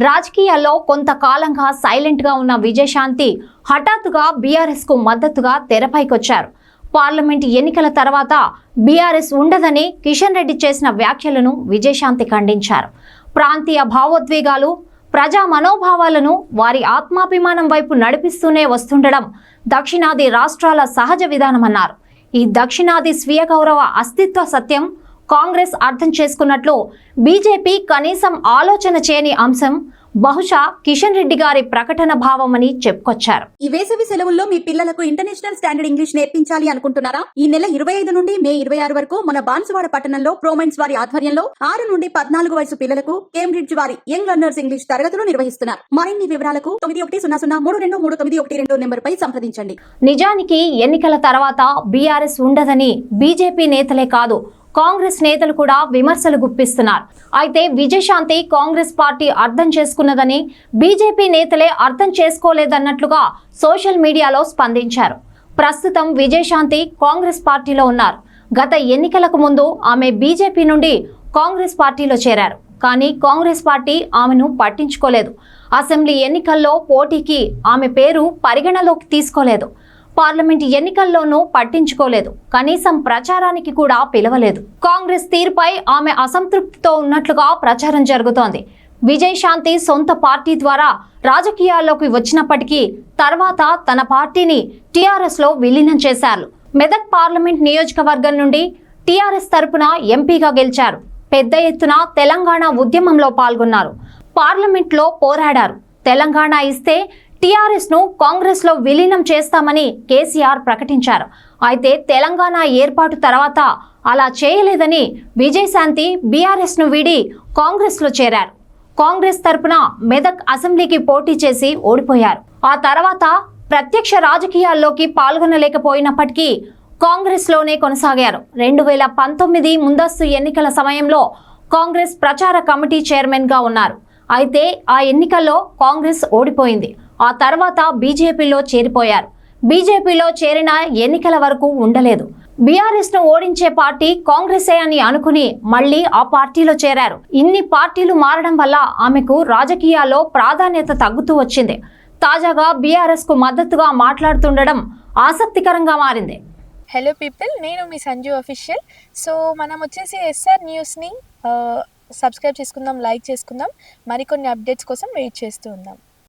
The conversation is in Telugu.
రాజకీయాల్లో కొంతకాలంగా సైలెంట్ గా ఉన్న విజయశాంతి హఠాత్తుగా బీఆర్ఎస్ కు మద్దతుగా తెరపైకొచ్చారు. పార్లమెంట్ ఎన్నికల తర్వాత బీఆర్ఎస్ ఉండదని కిషన్ రెడ్డి చేసిన వ్యాఖ్యలను విజయశాంతి ఖండించారు. ప్రాంతీయ భావోద్వేగాలు, ప్రజా మనోభావాలను వారి ఆత్మాభిమానం వైపు నడిపిస్తూనే వస్తుండడం దక్షిణాది రాష్ట్రాల సహజ విధానమన్నారు. ఈ దక్షిణాది స్వీయ గౌరవ అస్తిత్వ సత్యం కాంగ్రెస్ అర్థం చేసుకున్నట్లు బీజేపీ కనీసం ఆలోచన చేయని అంశం బహుశా కిషన్ రెడ్డి గారి ప్రకటన భావమని చెప్పుకొచ్చారు. ఈ వేసవి సెలవుల్లో మీ పిల్లలకు ఇంటర్నేషనల్ స్టాండర్డ్ ఇంగ్లీష్ నేర్పించాలి అనుకుంటున్నారా? ఈ నెల 25 నుండి మే 26 వరకు మన బాన్సువాడ పట్టణంలో ప్రోమైన్స్ వారి ఆధ్వర్యంలో 6 నుండి 14 వయసు పిల్లలకు కేంబ్రిడ్జ్ వారి యంగ్ లెర్నర్స్ ఇంగ్లీష్ తరగతులు నిర్వహిస్తున్నారు. మరిన్ని వివరాలకు 9100323212 నెంబర్ పై సంప్రదించండి. నిజానికి ఎన్నికల తర్వాత బీఆర్ఎస్ ఉండదని బీజేపీ నేతలే కాదు, కాంగ్రెస్ నేతలు కూడా విమర్శలు గుప్పిస్తున్నారు. అయితే విజయశాంతి కాంగ్రెస్ పార్టీ అర్థం చేసుకున్నదని, బీజేపీ నేతలే అర్థం చేసుకోలేదన్నట్లుగా సోషల్ మీడియాలో స్పందించారు. ప్రస్తుతం విజయశాంతి కాంగ్రెస్ పార్టీలో ఉన్నారు. గత ఎన్నికలకు ముందు ఆమె బీజేపీ నుండి కాంగ్రెస్ పార్టీలో చేరారు. కానీ కాంగ్రెస్ పార్టీ ఆమెను పట్టించుకోలేదు. అసెంబ్లీ ఎన్నికల్లో పోటీకి ఆమె పేరు పరిగణలోకి తీసుకోలేదు. పార్లమెంట్ ఎన్నికల్లోనూ పట్టించుకోలేదు. కనీసం ప్రచారానికి కూడా పిలవలేదు. కాంగ్రెస్ తీరుపై ఆమె అసంతృప్తితో ఉన్నట్లుగా ప్రచారం జరుగుతోంది. విజయశాంతి సొంత పార్టీ ద్వారా రాజకీయాల్లోకి వచ్చినప్పటికీ తర్వాత తన పార్టీని టీఆర్ఎస్ లో విలీనం చేశారు. మెదక్ పార్లమెంట్ నియోజకవర్గం నుండి టీఆర్ఎస్ తరపున ఎంపీగా గెలిచారు. పెద్ద ఎత్తున తెలంగాణ ఉద్యమంలో పాల్గొన్నారు. పార్లమెంట్ లో పోరాడారు. తెలంగాణ ఇస్తే టీఆర్ఎస్ ను కాంగ్రెస్ లో విలీనం చేస్తామని కేసీఆర్ ప్రకటించారు. అయితే తెలంగాణ ఏర్పాటు తర్వాత అలా చేయలేదని విజయశాంతి బీఆర్ఎస్ ను వీడి కాంగ్రెస్ లో చేరారు. కాంగ్రెస్ తరపున మెదక్ అసెంబ్లీకి పోటీ చేసి ఓడిపోయారు. ఆ తర్వాత ప్రత్యక్ష రాజకీయాల్లోకి పాల్గొనలేకపోయినప్పటికీ కాంగ్రెస్ లోనే కొనసాగారు. 2019 ముందస్తు ఎన్నికల సమయంలో కాంగ్రెస్ ప్రచార కమిటీ చైర్మన్ గా ఉన్నారు. అయితే ఆ ఎన్నికల్లో కాంగ్రెస్ ఓడిపోయింది. ఆ తర్వాత బీజేపీలో చేరిపోయారు. బీజేపీలో చేరిన ఎన్నికల వరకు ఉండలేదు. బీఆర్ఎస్ ను ఓడించే పార్టీ కాంగ్రెసే అని అనుకుని మళ్లీ ఆ పార్టీలో చేరారు. ఇన్ని పార్టీలు మారడం వల్ల ఆమెకు రాజకీయాల్లో ప్రాధాన్యత తగ్గుతూ వచ్చింది. తాజాగా బీఆర్ఎస్ కు మద్దతుగా మాట్లాడుతుండడం ఆసక్తికరంగా మారింది. హలో పీపుల్, నేను మీ సంజు అఫీషియల్. సో మనం వచ్చేసి ఎస్ఆర్ న్యూస్ని సబ్స్క్రైబ్ చేసుకుందాం, లైక్ చేసుకుందాం. మరికొన్ని అప్డేట్స్ కోసం వెయిట్ చేస్తూ ఉందాం.